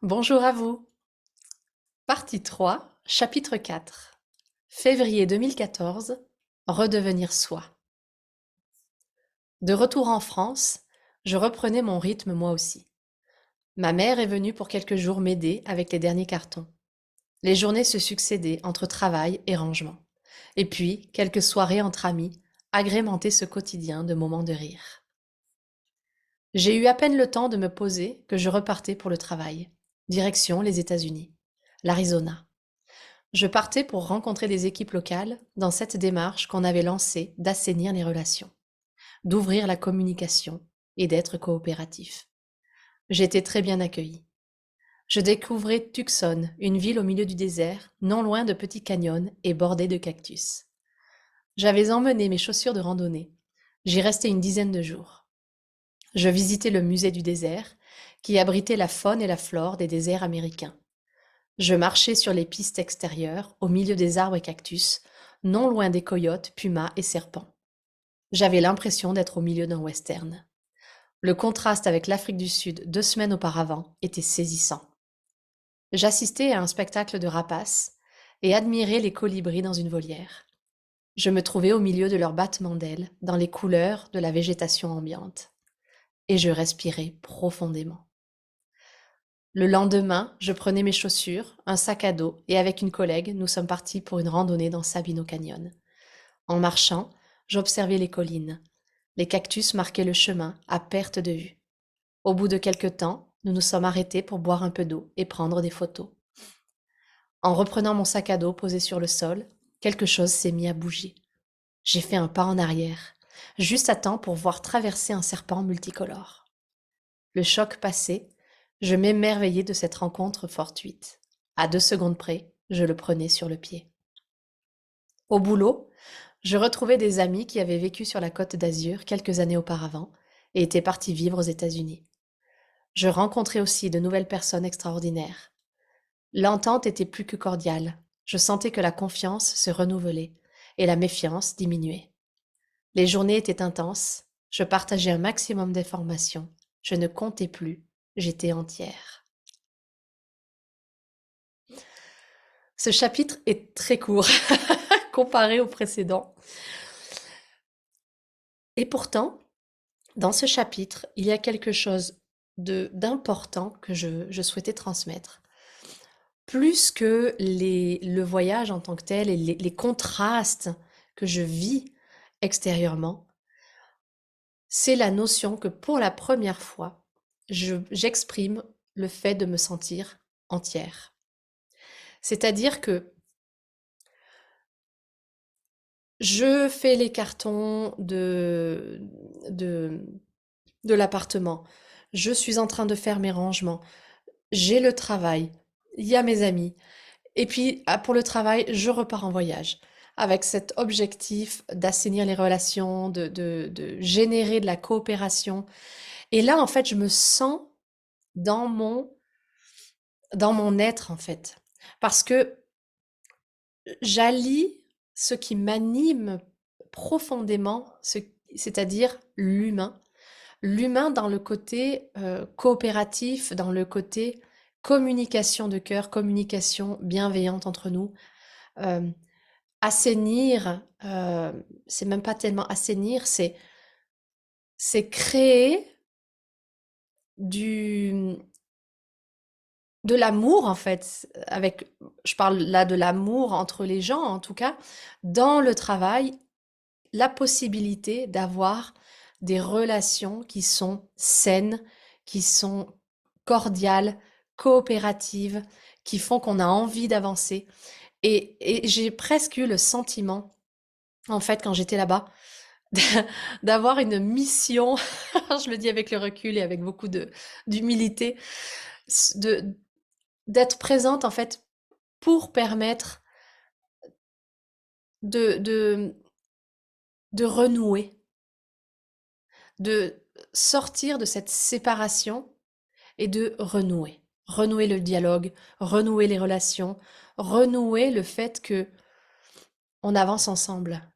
Bonjour à vous. Partie 3, chapitre 4. Février 2014. Redevenir soi. De retour en France, je reprenais mon rythme moi aussi. Ma mère est venue pour quelques jours m'aider avec les derniers cartons. Les journées se succédaient entre travail et rangement. Et puis, quelques soirées entre amis agrémentaient ce quotidien de moments de rire. J'ai eu à peine le temps de me poser que je repartais pour le travail. Direction les États-Unis, l'Arizona. Je partais pour rencontrer des équipes locales dans cette démarche qu'on avait lancée d'assainir les relations, d'ouvrir la communication et d'être coopératif. J'étais très bien accueillie. Je découvrais Tucson, une ville au milieu du désert, non loin de petits canyons et bordée de cactus. J'avais emmené mes chaussures de randonnée. J'y restais une dizaine de jours. Je visitais le musée du désert, qui abritait la faune et la flore des déserts américains. Je marchais sur les pistes extérieures, au milieu des arbres et cactus, non loin des coyotes, pumas et serpents. J'avais l'impression d'être au milieu d'un western. Le contraste avec l'Afrique du Sud 2 semaines auparavant était saisissant. J'assistais à un spectacle de rapaces et admirais les colibris dans une volière. Je me trouvais au milieu de leurs battements d'ailes, dans les couleurs de la végétation ambiante. Et je respirais profondément. Le lendemain, je prenais mes chaussures, un sac à dos et avec une collègue, nous sommes partis pour une randonnée dans Sabino Canyon. En marchant, j'observais les collines. Les cactus marquaient le chemin, à perte de vue. Au bout de quelque temps, nous nous sommes arrêtés pour boire un peu d'eau et prendre des photos. En reprenant mon sac à dos posé sur le sol, quelque chose s'est mis à bouger. J'ai fait un pas en arrière, juste à temps pour voir traverser un serpent multicolore. Le choc passé, je m'émerveillais de cette rencontre fortuite. À 2 secondes près, je le prenais sur le pied. Au boulot, je retrouvais des amis qui avaient vécu sur la Côte d'Azur quelques années auparavant et étaient partis vivre aux États-Unis. Je rencontrais aussi de nouvelles personnes extraordinaires. L'entente était plus que cordiale. Je sentais que la confiance se renouvelait et la méfiance diminuait. Les journées étaient intenses. Je partageais un maximum d'informations. Je ne comptais plus. J'étais entière. Ce chapitre est très court comparé au précédent. Et pourtant, dans ce chapitre, il y a quelque chose d'important que je souhaitais transmettre. Plus que le voyage en tant que tel et les contrastes que je vis extérieurement, c'est la notion que pour la première fois, j'exprime le fait de me sentir entière. C'est-à-dire que je fais les cartons de, de l'appartement. Je suis en train de faire mes rangements. J'ai le travail. Il y a mes amis. Et puis, pour le travail, je repars en voyage avec cet objectif d'assainir les relations, de générer de la coopération. Et là, en fait, je me sens dans dans mon être, en fait. Parce que j'allie ce qui m'anime profondément, c'est-à-dire l'humain. L'humain dans le côté coopératif, dans le côté communication de cœur, communication bienveillante entre nous. Euh, Assainir, c'est même pas tellement assainir, c'est créer du de l'amour en fait, avec je parle là de l'amour entre les gens en tout cas, dans le travail, la possibilité d'avoir des relations qui sont saines, qui sont cordiales, coopératives, qui font qu'on a envie d'avancer. Et j'ai presque eu le sentiment, en fait, quand j'étais là-bas, d'avoir une mission, je le dis avec le recul et avec beaucoup d'humilité, de, d'être présente, en fait, pour permettre de, de, de renouer, de sortir de cette séparation et de renouer. Renouer le dialogue, renouer les relations, renouer le fait que on avance ensemble.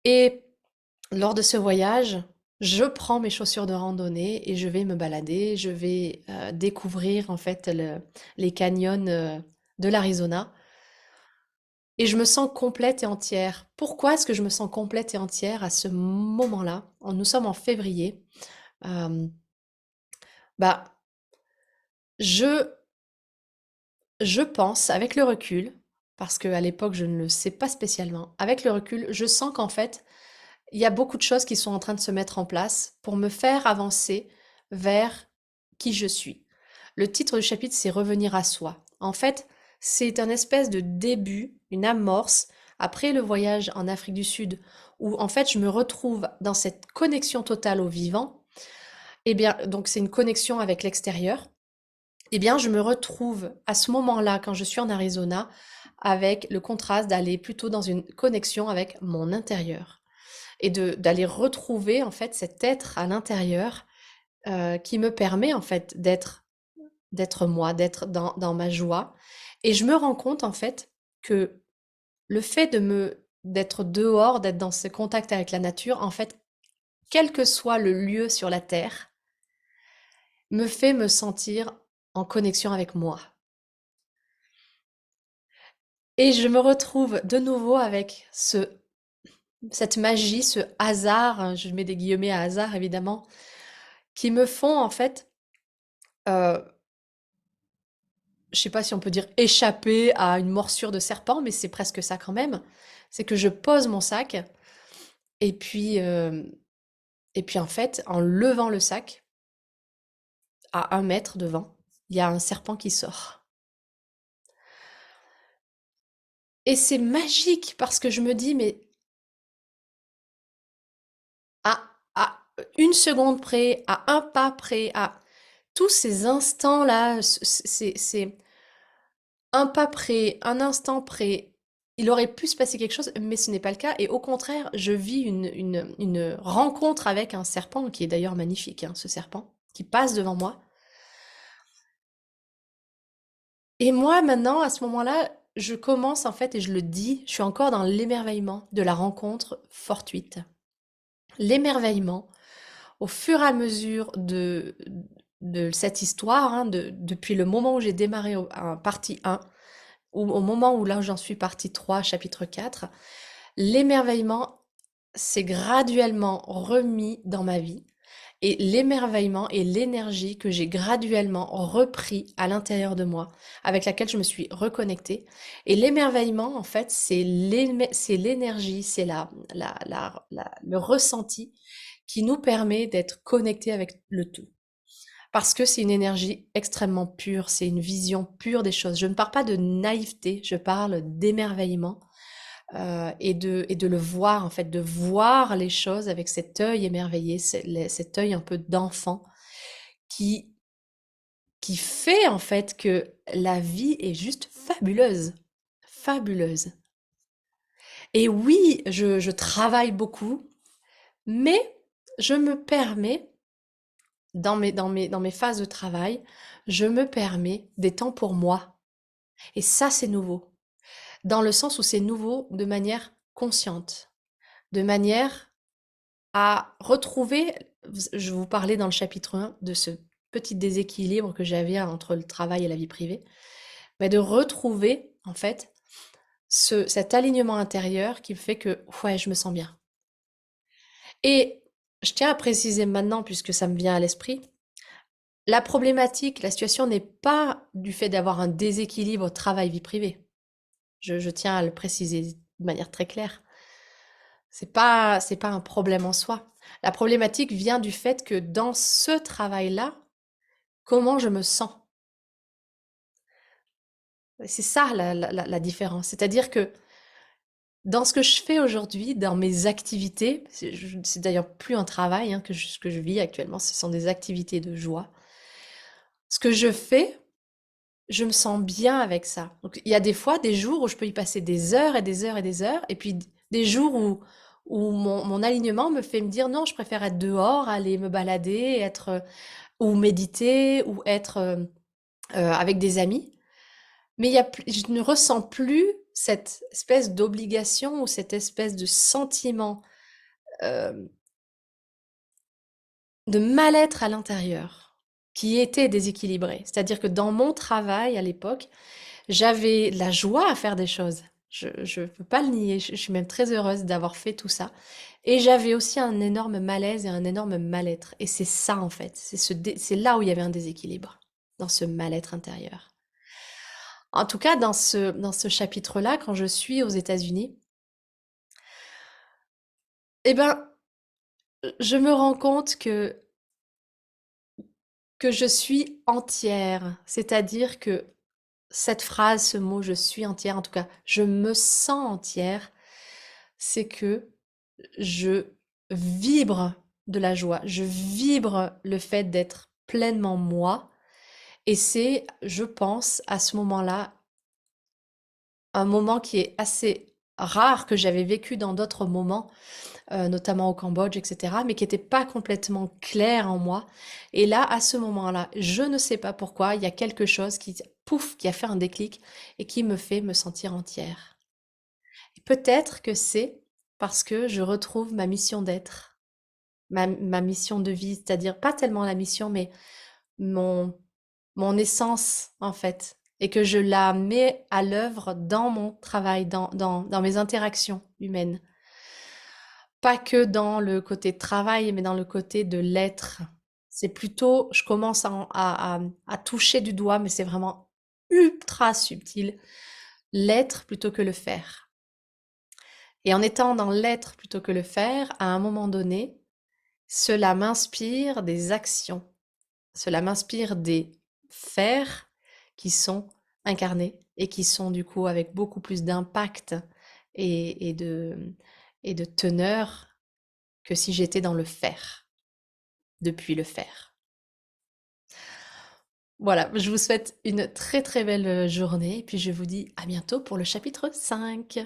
Et lors de ce voyage, je prends mes chaussures de randonnée et je vais me balader, je vais découvrir en fait les canyons de l'Arizona et je me sens complète et entière. Pourquoi est-ce que je me sens complète et entière à ce moment-là? Nous sommes en février. Euh, bah, je, je pense, avec le recul, parce qu'à l'époque je ne le sais pas spécialement, avec le recul, je sens qu'en fait, il y a beaucoup de choses qui sont en train de se mettre en place pour me faire avancer vers qui je suis. Le titre du chapitre, c'est Revenir à soi. En fait, c'est un espèce de début, une amorce, après le voyage en Afrique du Sud, où en fait je me retrouve dans cette connexion totale au vivant. Eh bien, donc c'est une connexion avec l'extérieur. Eh bien, je me retrouve à ce moment-là, quand je suis en Arizona, avec le contraste d'aller plutôt dans une connexion avec mon intérieur et de d'aller retrouver en fait cet être à l'intérieur qui me permet en fait d'être moi, d'être dans ma joie. Et je me rends compte en fait que le fait d'être dehors, d'être dans ce contact avec la nature, en fait, quel que soit le lieu sur la terre, me fait me sentir en connexion avec moi. Et je me retrouve de nouveau avec cette magie, ce hasard, hein, je mets des guillemets à hasard évidemment, qui me font en fait, euh, je sais pas si on peut dire échapper à une morsure de serpent, mais c'est presque ça quand même. C'est que je pose mon sac et puis, et puis en fait, en levant le sac, à 1 mètre devant, il y a un serpent qui sort. Et c'est magique parce que je me dis, mais à une seconde près, à un pas près, à tous ces instants-là, c'est un pas près, un instant près, il aurait pu se passer quelque chose, mais ce n'est pas le cas. Et au contraire, je vis une rencontre avec un serpent, qui est d'ailleurs magnifique, hein, ce serpent, qui passe devant moi. Et moi, maintenant, à ce moment-là, je commence en fait, et je le dis, je suis encore dans l'émerveillement de la rencontre fortuite. L'émerveillement, au fur et à mesure de cette histoire, hein, depuis le moment où j'ai démarré partie 1, ou au moment où là j'en suis partie 3, chapitre 4, l'émerveillement s'est graduellement remis dans ma vie et l'émerveillement et l'énergie que j'ai graduellement repris à l'intérieur de moi, avec laquelle je me suis reconnectée. Et l'émerveillement, en fait, c'est l'énergie, c'est le ressenti qui nous permet d'être connectés avec le tout. Parce que c'est une énergie extrêmement pure, c'est une vision pure des choses. Je ne parle pas de naïveté, je parle d'émerveillement et de le voir, en fait, de voir les choses avec cet œil émerveillé, cet œil un peu d'enfant qui, qui fait en fait que la vie est juste fabuleuse. Fabuleuse. Et oui, je travaille beaucoup, mais je me permets, dans mes phases de travail, je me permets des temps pour moi. Et ça, c'est nouveau. Dans le sens où c'est nouveau de manière consciente, de manière à retrouver, je vous parlais dans le chapitre 1 de ce petit déséquilibre que j'avais entre le travail et la vie privée, mais de retrouver en fait cet alignement intérieur qui fait que ouais, je me sens bien. Et je tiens à préciser maintenant, puisque ça me vient à l'esprit, la problématique, la situation n'est pas du fait d'avoir un déséquilibre travail-vie privée. Je tiens à le préciser de manière très claire. C'est pas un problème en soi. La problématique vient du fait que dans ce travail-là, comment je me sens? C'est ça la différence. C'est-à-dire que dans ce que je fais aujourd'hui, dans mes activités, c'est d'ailleurs plus un travail hein, que je vis actuellement, ce sont des activités de joie. Ce que je fais, je me sens bien avec ça. Donc, il y a des fois, des jours où je peux y passer des heures et des heures et des heures, et puis des jours où mon alignement me fait me dire non, je préfère être dehors, aller me balader, ou méditer, ou être avec des amis. Mais je ne ressens plus cette espèce d'obligation ou cette espèce de sentiment euh, de mal-être à l'intérieur qui était déséquilibré. C'est-à-dire que dans mon travail à l'époque, j'avais la joie à faire des choses. Je peux pas le nier, je suis même très heureuse d'avoir fait tout ça et j'avais aussi un énorme malaise et un énorme mal-être et c'est ça en fait, c'est là où il y avait un déséquilibre, dans ce mal-être intérieur. En tout cas, dans ce chapitre-là, quand je suis aux États-Unis, eh ben, je me rends compte que je suis entière. C'est-à-dire que cette phrase, ce mot, je suis entière, en tout cas, je me sens entière, c'est que je vibre de la joie. Je vibre le fait d'être pleinement moi. Et c'est, je pense, à ce moment-là, un moment qui est assez rare que j'avais vécu dans d'autres moments, notamment au Cambodge, etc., mais qui n'était pas complètement clair en moi. Et là, à ce moment-là, je ne sais pas pourquoi, il y a quelque chose qui, pouf, qui a fait un déclic et qui me fait me sentir entière. Et peut-être que c'est parce que je retrouve ma mission d'être, ma mission de vie, c'est-à-dire pas tellement la mission, mais mon, mon essence, en fait, et que je la mets à l'œuvre dans mon travail, dans mes interactions humaines. Pas que dans le côté travail, mais dans le côté de l'être. C'est plutôt, je commence à toucher du doigt, mais c'est vraiment ultra subtil, l'être plutôt que le faire. Et en étant dans l'être plutôt que le faire, à un moment donné, cela m'inspire des actions. Cela m'inspire des faire qui sont incarnés et qui sont du coup avec beaucoup plus d'impact et, et de, et de teneur que si j'étais dans le faire, depuis le faire. Voilà, je vous souhaite une très très belle journée et puis je vous dis à bientôt pour le chapitre 5.